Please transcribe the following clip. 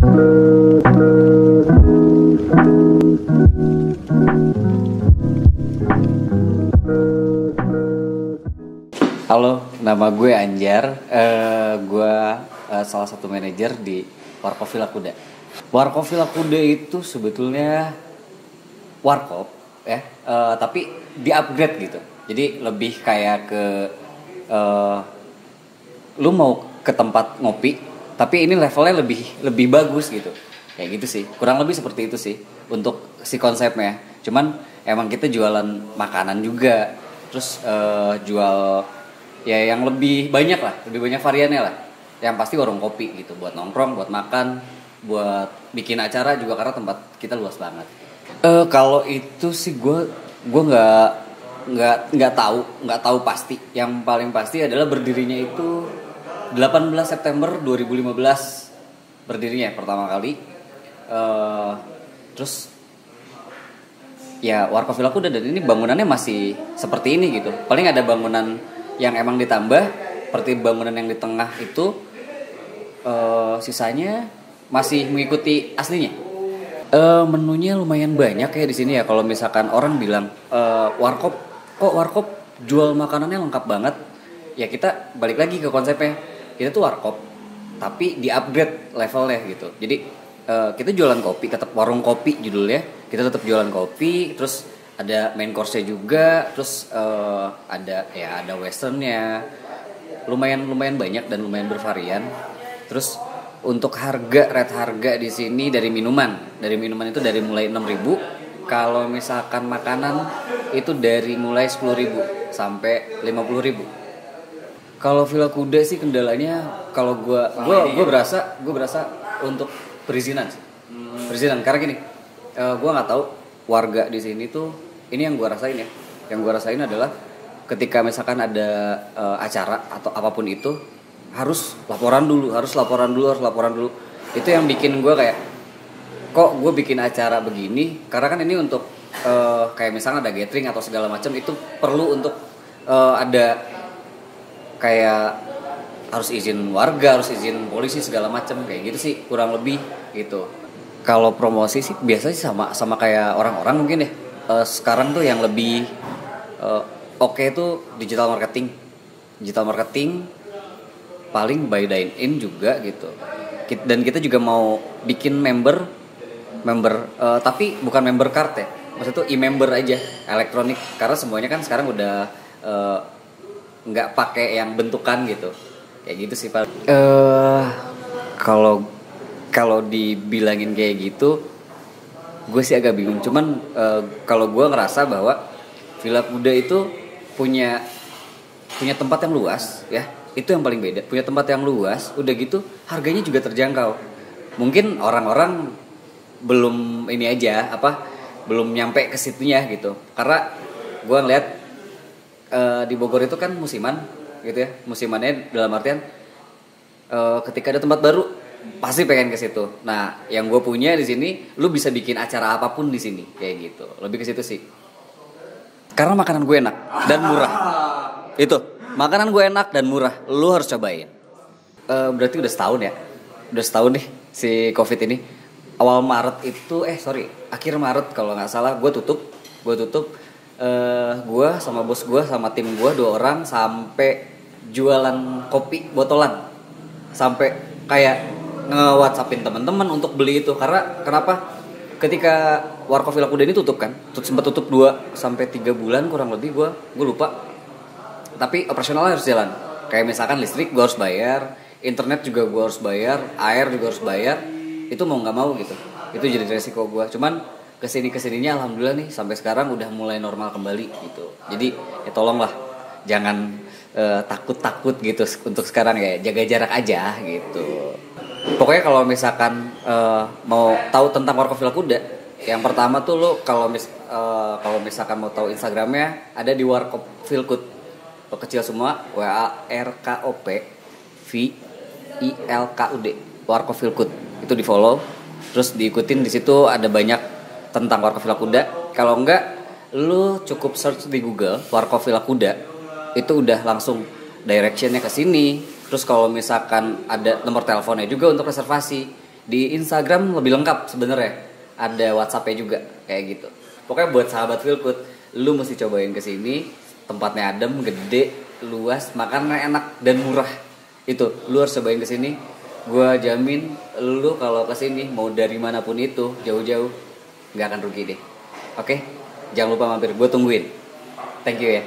Halo, nama gue Anjar. Gue salah satu manajer di Warkop Villa Kuda. Warkop Villa Kuda itu sebetulnya warkop ya, tapi di-upgrade gitu. Jadi lebih kayak ke lu mau ke tempat ngopi, tapi ini levelnya lebih bagus gitu. Kayak gitu sih. Kurang lebih seperti itu sih untuk si konsepnya. Cuman emang kita jualan makanan juga. Terus jual ya yang lebih banyak lah, lebih banyak variannya lah. Yang pasti warung kopi gitu, buat nongkrong, buat makan, buat bikin acara juga karena tempat kita luas banget. Kalau itu sih gue nggak tahu pasti. Yang paling pasti adalah berdirinya itu 18 September 2015 berdirinya pertama kali. Terus ya Warkop Villa Kuda, dan ini bangunannya masih seperti ini gitu. Paling ada bangunan yang emang ditambah, seperti bangunan yang di tengah itu, sisanya masih mengikuti aslinya. Menunya lumayan banyak ya di sini ya. Kalau misalkan orang bilang warkop jual makanannya lengkap banget, ya kita balik lagi ke konsepnya. Kita tuh warkop tapi di upgrade levelnya gitu. Jadi kita jualan kopi, tetap warung kopi judulnya. Kita tetap jualan kopi, terus ada main course-nya juga, terus ada westernnya, lumayan banyak dan lumayan bervarian. Terus untuk rate harga di sini dari minuman itu dari mulai 6.000. Kalau misalkan makanan itu dari mulai 10.000 sampai 50.000. Kalau Villa Kuda sih kendalanya, kalau gue berasa untuk perizinan sih. Perizinan karena gini, gue nggak tahu warga di sini tuh. Ini yang gue rasain ya. Yang gue rasain adalah ketika misalkan ada acara atau apapun itu harus laporan dulu. Itu yang bikin gue kayak, kok gue bikin acara begini? Karena kan ini untuk kayak misalnya ada gathering atau segala macam, itu perlu untuk ada kayak harus izin warga, harus izin polisi segala macam kayak gitu sih kurang lebih gitu. Kalau promosi sih biasanya sama kayak orang-orang mungkin ya. Sekarang tuh yang lebih oke itu digital marketing paling by dine in juga gitu. Dan kita juga mau bikin member tapi bukan member card ya, maksudnya tuh e-member aja, elektronik, karena semuanya kan sekarang udah nggak pakai yang bentukan gitu, kayak gitu sih Pak. Kalau dibilangin kayak gitu, gue sih agak bingung. Cuman kalau gue ngerasa bahwa Villa Kuda itu punya tempat yang luas ya, itu yang paling beda. Punya tempat yang luas, udah gitu harganya juga terjangkau. Mungkin orang-orang belum ini aja belum nyampe ke situnya gitu. Karena gue ngeliat di Bogor itu kan musiman gitu ya. Musimannya dalam artian ketika ada tempat baru pasti pengen ke situ. Nah, yang gue punya di sini, lu bisa bikin acara apapun di sini, kayak gitu. Lebih ke situ sih. Karena makanan gue enak dan murah. Itu, makanan gue enak dan murah. Lu harus cobain. Berarti udah setahun ya. Udah setahun nih si Covid ini. Awal Maret itu, akhir Maret kalau nggak salah, gue tutup. Gue sama bos gue sama tim gue 2 orang sampai jualan kopi botolan. Sampai kayak nge-WhatsAppin teman-teman untuk beli itu. Karena kenapa? Ketika Warkop Villa Kuda ini tutup kan, sempat tutup 2 sampai 3 bulan kurang lebih, gue lupa. Tapi operasionalnya harus jalan. Kayak misalkan listrik gue harus bayar, internet juga gue harus bayar, air juga harus bayar. Itu mau nggak mau gitu. Itu jadi resiko gue. Cuman kesininya alhamdulillah nih sampai sekarang udah mulai normal kembali gitu. Jadi ya tolonglah jangan takut gitu untuk sekarang ya, jaga jarak aja gitu. Pokoknya kalau misalkan mau tahu tentang Warkop Villa Kuda, yang pertama tuh lo kalau misalkan mau tahu Instagramnya ada di Warkop Vilkut, kecil semua, WARKOPVILKUD, Warkop Vilkut, itu di follow, terus diikutin. Di situ ada banyak tentang Warkop Villa Kuda. Kalau enggak, lo cukup search di Google Warkop Villa Kuda, itu udah langsung directionnya ke sini. Terus kalau misalkan ada nomor teleponnya juga untuk reservasi, Di Instagram lebih lengkap sebenarnya. Ada WhatsApp-nya juga kayak gitu. Pokoknya buat sahabat Feelgood, lu mesti cobain ke sini. Tempatnya adem, gede, luas, makannya enak dan murah. Itu, lu harus cobain ke sini. Gua jamin lu kalau ke sini mau dari manapun itu, jauh-jauh nggak akan rugi deh. Oke? Jangan lupa mampir, gue tungguin. Thank you ya.